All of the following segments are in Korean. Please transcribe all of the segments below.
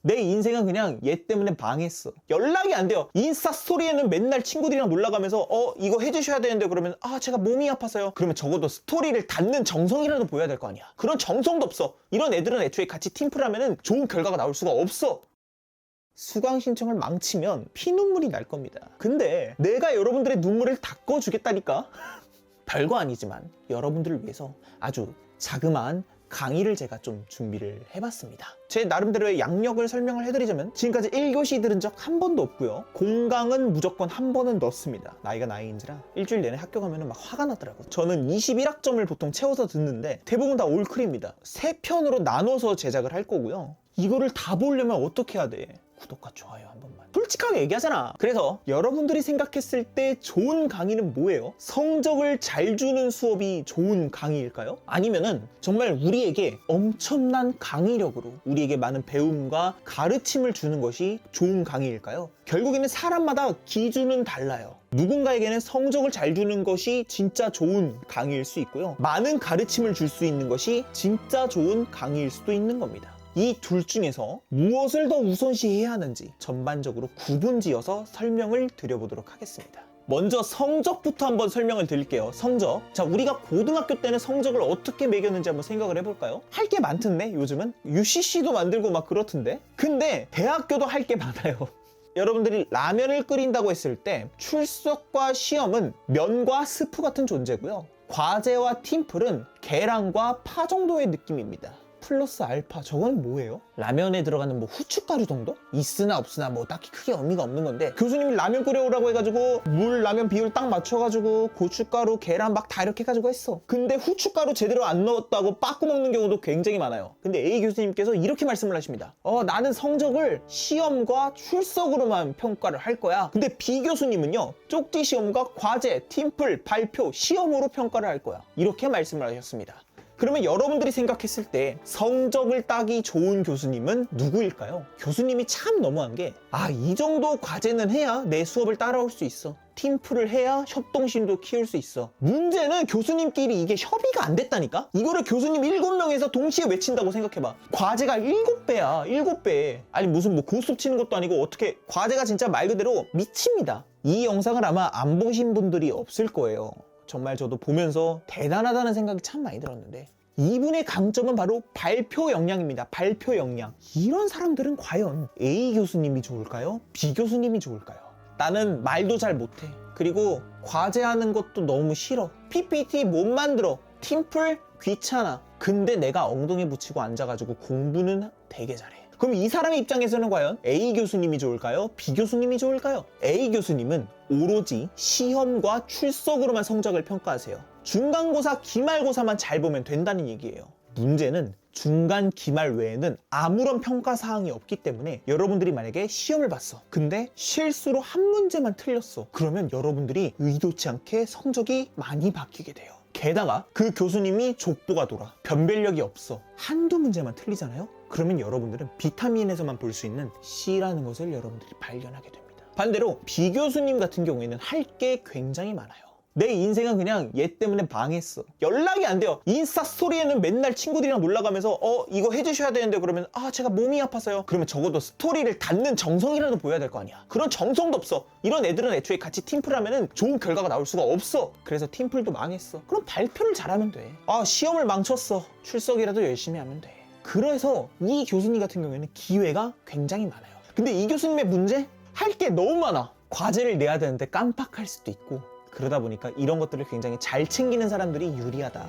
내 인생은 그냥 얘 때문에 망했어. 연락이 안 돼요. 인스타 스토리에는 맨날 친구들이랑 놀러가면서 이거 해주셔야 되는데 그러면 제가 몸이 아파서요. 그러면 적어도 스토리를 닫는 정성이라도 보여야 될 거 아니야. 그런 정성도 없어. 이런 애들은 애초에 같이 팀플 하면은 좋은 결과가 나올 수가 없어. 수강 신청을 망치면 피눈물이 날 겁니다. 근데 내가 여러분들의 눈물을 닦아주겠다니까? 별거 아니지만 여러분들을 위해서 아주 자그마한 강의를 제가 좀 준비를 해봤습니다. 제 나름대로의 양력을 설명을 해드리자면 지금까지 1교시 들은 적 한 번도 없고요. 공강은 무조건 한 번은 넣습니다. 나이가 나이인지라 일주일 내내 학교 가면 막 화가 나더라고. 저는 21학점을 보통 채워서 듣는데 대부분 다 올클입니다. 3편으로 나눠서 제작을 할 거고요. 이거를 다 보려면 어떻게 해야 돼? 구독과 좋아요 한 번만. 솔직하게 얘기하잖아. 그래서 여러분들이 생각했을 때 좋은 강의는 뭐예요? 성적을 잘 주는 수업이 좋은 강의일까요? 아니면은 정말 우리에게 엄청난 강의력으로 우리에게 많은 배움과 가르침을 주는 것이 좋은 강의일까요? 결국에는 사람마다 기준은 달라요. 누군가에게는 성적을 잘 주는 것이 진짜 좋은 강의일 수 있고요. 많은 가르침을 줄 수 있는 것이 진짜 좋은 강의일 수도 있는 겁니다. 이 둘 중에서 무엇을 더 우선시해야 하는지 전반적으로 구분지어서 설명을 드려보도록 하겠습니다. 먼저 성적부터 한번 설명을 드릴게요. 성적. 자, 우리가 고등학교 때는 성적을 어떻게 매겼는지 한번 생각을 해볼까요? 할 게 많던데 요즘은? UCC도 만들고 막 그렇던데? 근데 대학교도 할 게 많아요. 여러분들이 라면을 끓인다고 했을 때 출석과 시험은 면과 스프 같은 존재고요. 과제와 팀플은 계란과 파 정도의 느낌입니다. 플러스 알파, 저건 뭐예요? 라면에 들어가는 뭐 후춧가루 정도? 있으나 없으나 뭐 딱히 크게 의미가 없는 건데 교수님이 라면 끓여오라고 해가지고 물 라면 비율 딱 맞춰가지고 고춧가루 계란 막 다 이렇게 해가지고 했어. 근데 후춧가루 제대로 안 넣었다고 빠꾸 먹는 경우도 굉장히 많아요. 근데 A 교수님께서 이렇게 말씀을 하십니다. 나는 성적을 시험과 출석으로만 평가를 할 거야. 근데 B 교수님은요, 쪽지 시험과 과제, 팀플, 발표, 시험으로 평가를 할 거야. 이렇게 말씀을 하셨습니다. 그러면 여러분들이 생각했을 때 성적을 따기 좋은 교수님은 누구일까요? 교수님이 참 너무한 게 이 정도 과제는 해야 내 수업을 따라올 수 있어. 팀플을 해야 협동심도 키울 수 있어. 문제는 교수님끼리 이게 협의가 안 됐다니까? 이거를 교수님 7명에서 동시에 외친다고 생각해봐. 과제가 7배야. 7배. 아니 무슨 뭐 고스톱 치는 것도 아니고 어떻게 과제가 진짜 말 그대로 미칩니다. 이 영상을 아마 안 보신 분들이 없을 거예요. 정말 저도 보면서 대단하다는 생각이 참 많이 들었는데 이분의 강점은 바로 발표 역량입니다. 발표 역량. 이런 사람들은 과연 A 교수님이 좋을까요? B 교수님이 좋을까요? 나는 말도 잘 못해. 그리고 과제하는 것도 너무 싫어. PPT 못 만들어. 팀플 귀찮아. 근데 내가 엉덩이 붙이고 앉아가지고 공부는 되게 잘해. 그럼 이 사람의 입장에서는 과연 A 교수님이 좋을까요? B 교수님이 좋을까요? A 교수님은 오로지 시험과 출석으로만 성적을 평가하세요. 중간고사, 기말고사만 잘 보면 된다는 얘기예요. 문제는 중간, 기말 외에는 아무런 평가 사항이 없기 때문에 여러분들이 만약에 시험을 봤어. 근데 실수로 한 문제만 틀렸어. 그러면 여러분들이 의도치 않게 성적이 많이 바뀌게 돼요. 게다가 그 교수님이 족보가 돌아. 변별력이 없어. 한두 문제만 틀리잖아요? 그러면 여러분들은 비타민에서만 볼 수 있는 C라는 것을 여러분들이 발견하게 됩니다. 반대로 B 교수님 같은 경우에는 할 게 굉장히 많아요. 내 인생은 그냥 얘 때문에 망했어. 연락이 안 돼요. 인스타 스토리에는 맨날 친구들이랑 놀러가면서 이거 해주셔야 되는데 그러면 제가 몸이 아파서요. 그러면 적어도 스토리를 닫는 정성이라도 보여야 될 거 아니야. 그런 정성도 없어. 이런 애들은 애초에 같이 팀플 하면은 좋은 결과가 나올 수가 없어. 그래서 팀플도 망했어. 그럼 발표를 잘하면 돼. 시험을 망쳤어. 출석이라도 열심히 하면 돼. 그래서 이 교수님 같은 경우에는 기회가 굉장히 많아요. 근데 이 교수님의 문제? 할 게 너무 많아. 과제를 내야 되는데 깜빡할 수도 있고 그러다 보니까 이런 것들을 굉장히 잘 챙기는 사람들이 유리하다.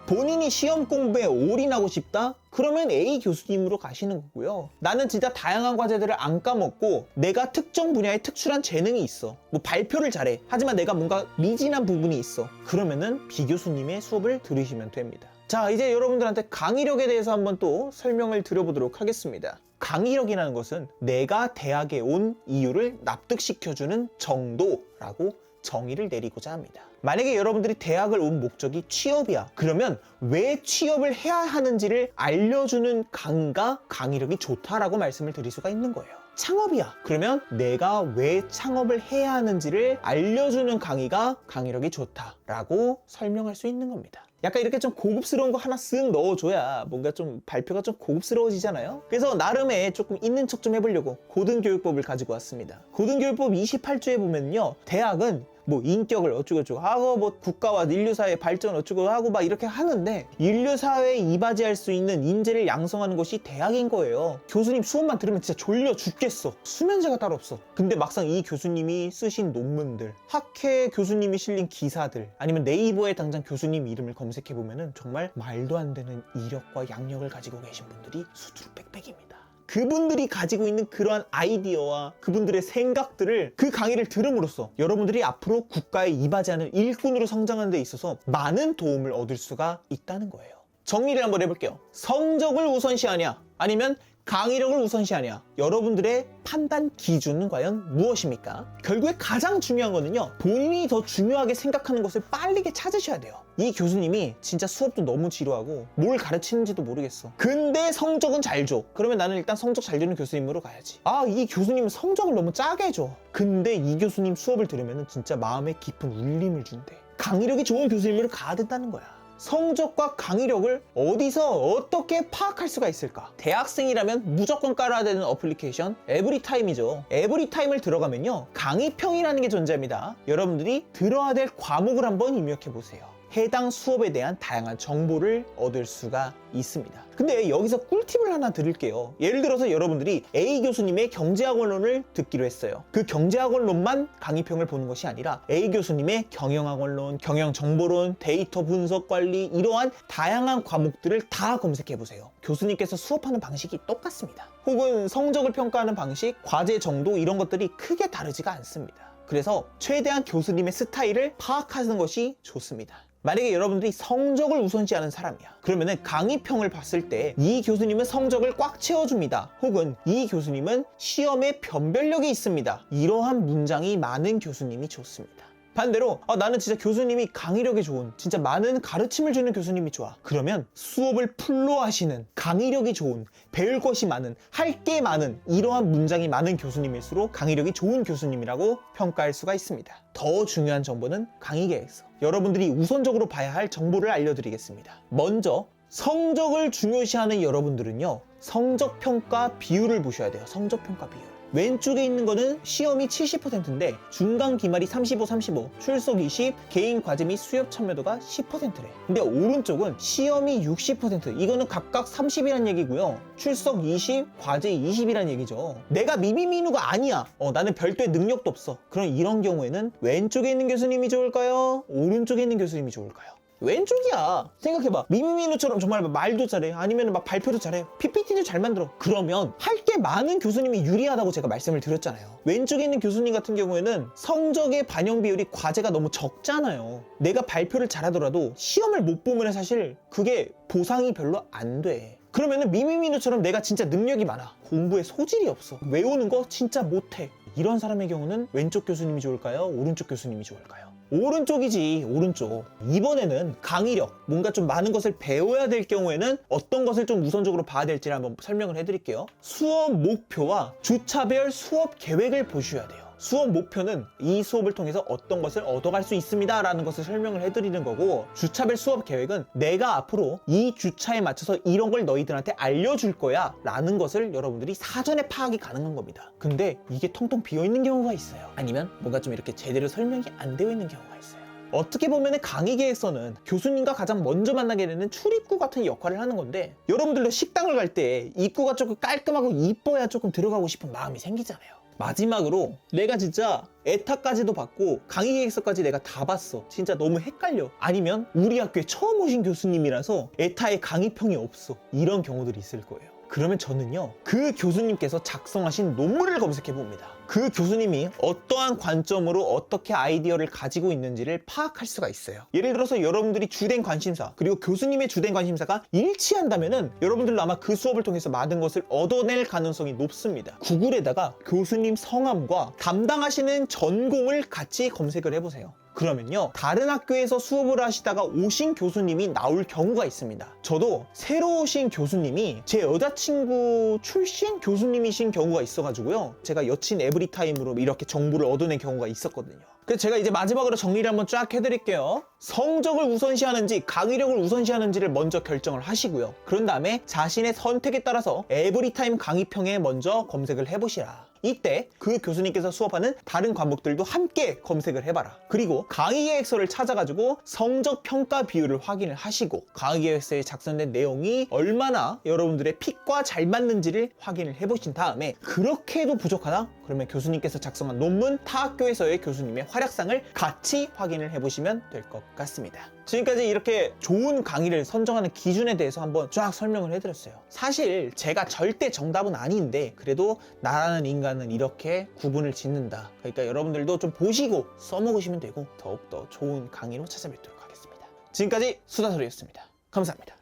본인이 시험 공부에 올인하고 싶다? 그러면 A 교수님으로 가시는 거고요. 나는 진짜 다양한 과제들을 안 까먹고 내가 특정 분야에 특출한 재능이 있어. 뭐 발표를 잘해. 하지만 내가 뭔가 미진한 부분이 있어. 그러면은 B 교수님의 수업을 들으시면 됩니다. 자, 이제 여러분들한테 강의력에 대해서 한번 또 설명을 드려보도록 하겠습니다. 강의력이라는 것은 내가 대학에 온 이유를 납득시켜주는 정도라고 정의를 내리고자 합니다. 만약에 여러분들이 대학을 온 목적이 취업이야. 그러면 왜 취업을 해야 하는지를 알려주는 강의가 강의력이 좋다라고 말씀을 드릴 수가 있는 거예요. 창업이야. 그러면 내가 왜 창업을 해야 하는지를 알려주는 강의가 강의력이 좋다라고 설명할 수 있는 겁니다. 약간 이렇게 좀 고급스러운 거 하나 쓱 넣어줘야 뭔가 좀 발표가 좀 고급스러워지잖아요. 그래서 나름의 조금 있는 척 좀 해보려고 고등교육법을 가지고 왔습니다. 고등교육법 28조에 보면요, 대학은 뭐 인격을 어쩌고저쩌고 하고 뭐 국가와 인류사회 발전 어쩌고 하고 막 이렇게 하는데, 인류사회에 이바지할 수 있는 인재를 양성하는 것이 대학인 거예요. 교수님 수업만 들으면 진짜 졸려 죽겠어. 수면제가 따로 없어. 근데 막상 이 교수님이 쓰신 논문들, 학회 교수님이 실린 기사들, 아니면 네이버에 당장 교수님 이름을 검색해보면은 정말 말도 안 되는 이력과 양력을 가지고 계신 분들이 수두룩 빽빽입니다. 그분들이 가지고 있는 그러한 아이디어와 그분들의 생각들을, 그 강의를 들음으로써 여러분들이 앞으로 국가에 이바지하는 일꾼으로 성장하는 데 있어서 많은 도움을 얻을 수가 있다는 거예요. 정리를 한번 해볼게요. 성적을 우선시하냐 아니면 강의력을 우선시하냐, 여러분들의 판단 기준은 과연 무엇입니까? 결국에 가장 중요한 거는요, 본인이 더 중요하게 생각하는 것을 빠르게 찾으셔야 돼요. 이 교수님이 진짜 수업도 너무 지루하고 뭘 가르치는지도 모르겠어. 근데 성적은 잘 줘. 그러면 나는 일단 성적 잘 주는 교수님으로 가야지. 아, 이 교수님은 성적을 너무 짜게 줘. 근데 이 교수님 수업을 들으면 진짜 마음에 깊은 울림을 준대. 강의력이 좋은 교수님으로 가야 된다는 거야. 성적과 강의력을 어디서 어떻게 파악할 수가 있을까? 대학생이라면 무조건 깔아야 되는 어플리케이션 에브리타임이죠. 에브리타임을 들어가면요, 강의평이라는 게 존재합니다. 여러분들이 들어야 될 과목을 한번 입력해 보세요. 해당 수업에 대한 다양한 정보를 얻을 수가 있습니다. 근데 여기서 꿀팁을 하나 드릴게요. 예를 들어서 여러분들이 A 교수님의 경제학원론을 듣기로 했어요. 그 경제학원론만 강의평을 보는 것이 아니라 A 교수님의 경영학원론, 경영정보론, 데이터 분석 관리, 이러한 다양한 과목들을 다 검색해 보세요. 교수님께서 수업하는 방식이 똑같습니다. 혹은 성적을 평가하는 방식, 과제 정도, 이런 것들이 크게 다르지가 않습니다. 그래서 최대한 교수님의 스타일을 파악하는 것이 좋습니다. 만약에 여러분들이 성적을 우선시하는 사람이야. 그러면은 강의평을 봤을 때 이 교수님은 성적을 꽉 채워줍니다. 혹은 이 교수님은 시험에 변별력이 있습니다. 이러한 문장이 많은 교수님이 좋습니다. 반대로 나는 진짜 교수님이 강의력이 좋은, 진짜 많은 가르침을 주는 교수님이 좋아. 그러면 수업을 풀로 하시는, 강의력이 좋은, 배울 것이 많은, 할 게 많은, 이러한 문장이 많은 교수님일수록 강의력이 좋은 교수님이라고 평가할 수가 있습니다. 더 중요한 정보는 강의 계획서. 여러분들이 우선적으로 봐야 할 정보를 알려드리겠습니다. 먼저 성적을 중요시하는 여러분들은요, 성적평가 비율을 보셔야 돼요. 성적평가 비율. 왼쪽에 있는 거는 시험이 70%인데 중간 기말이 35, 35, 출석 20, 개인 과제 및 수업 참여도가 10%래. 근데 오른쪽은 시험이 60%, 이거는 각각 30이란 얘기고요. 출석 20, 과제 20이란 얘기죠. 내가 미미민우가 아니야. 나는 별도의 능력도 없어. 그럼 이런 경우에는 왼쪽에 있는 교수님이 좋을까요? 오른쪽에 있는 교수님이 좋을까요? 왼쪽이야. 생각해봐. 미미민우처럼 정말 말도 잘해, 아니면 막 발표도 잘해, PPT도 잘 만들어. 그러면 할 게 많은 교수님이 유리하다고 제가 말씀을 드렸잖아요. 왼쪽에 있는 교수님 같은 경우에는 성적의 반영 비율이 과제가 너무 적잖아요. 내가 발표를 잘하더라도 시험을 못 보면 사실 그게 보상이 별로 안 돼. 그러면은 미미민우처럼 내가 진짜 능력이 많아, 공부에 소질이 없어, 외우는 거 진짜 못해, 이런 사람의 경우는 왼쪽 교수님이 좋을까요? 오른쪽 교수님이 좋을까요? 오른쪽이지, 오른쪽. 이번에는 강의력, 뭔가 좀 많은 것을 배워야 될 경우에는 어떤 것을 좀 우선적으로 봐야 될지를 한번 설명을 해드릴게요. 수업 목표와 주차별 수업 계획을 보셔야 돼요. 수업 목표는 이 수업을 통해서 어떤 것을 얻어갈 수 있습니다 라는 것을 설명을 해드리는 거고, 주차별 수업 계획은 내가 앞으로 이 주차에 맞춰서 이런 걸 너희들한테 알려줄 거야 라는 것을 여러분들이 사전에 파악이 가능한 겁니다. 근데 이게 텅텅 비어있는 경우가 있어요. 아니면 뭔가 좀 이렇게 제대로 설명이 안 되어 있는 경우가 있어요. 어떻게 보면 강의 계획서는 교수님과 가장 먼저 만나게 되는 출입구 같은 역할을 하는 건데, 여러분들도 식당을 갈 때 입구가 조금 깔끔하고 이뻐야 조금 들어가고 싶은 마음이 생기잖아요. 마지막으로 내가 진짜 에타까지도 받고 강의 계획서까지 내가 다 봤어, 진짜 너무 헷갈려, 아니면 우리 학교에 처음 오신 교수님이라서 에타에 강의평이 없어, 이런 경우들이 있을 거예요. 그러면 저는요, 그 교수님께서 작성하신 논문을 검색해 봅니다. 그 교수님이 어떠한 관점으로 어떻게 아이디어를 가지고 있는지를 파악할 수가 있어요. 예를 들어서 여러분들이 주된 관심사, 그리고 교수님의 주된 관심사가 일치한다면은 여러분들도 아마 그 수업을 통해서 많은 것을 얻어낼 가능성이 높습니다. 구글에다가 교수님 성함과 담당하시는 전공을 같이 검색을 해보세요. 그러면요, 다른 학교에서 수업을 하시다가 오신 교수님이 나올 경우가 있습니다. 저도 새로 오신 교수님이 제 여자친구 출신 교수님이신 경우가 있어가지고요, 제가 여친 에브리타임으로 이렇게 정보를 얻어낸 경우가 있었거든요. 그래서 제가 이제 마지막으로 정리를 한번 쫙 해드릴게요. 성적을 우선시하는지 강의력을 우선시하는지를 먼저 결정을 하시고요. 그런 다음에 자신의 선택에 따라서 에브리타임 강의평에 먼저 검색을 해보시라. 이때 그 교수님께서 수업하는 다른 과목들도 함께 검색을 해봐라. 그리고 강의계획서를 찾아가지고 성적 평가 비율을 확인을 하시고 강의계획서에 작성된 내용이 얼마나 여러분들의 픽과 잘 맞는지를 확인을 해보신 다음에 그렇게 해도 부족하다? 그러면 교수님께서 작성한 논문, 타 학교에서의 교수님의 활약상을 같이 확인을 해보시면 될 것 같습니다. 지금까지 이렇게 좋은 강의를 선정하는 기준에 대해서 한번 쫙 설명을 해드렸어요. 사실 제가 절대 정답은 아닌데 그래도 나라는 인간은 이렇게 구분을 짓는다. 그러니까 여러분들도 좀 보시고 써먹으시면 되고 더욱더 좋은 강의로 찾아뵙도록 하겠습니다. 지금까지 수다소리였습니다. 감사합니다.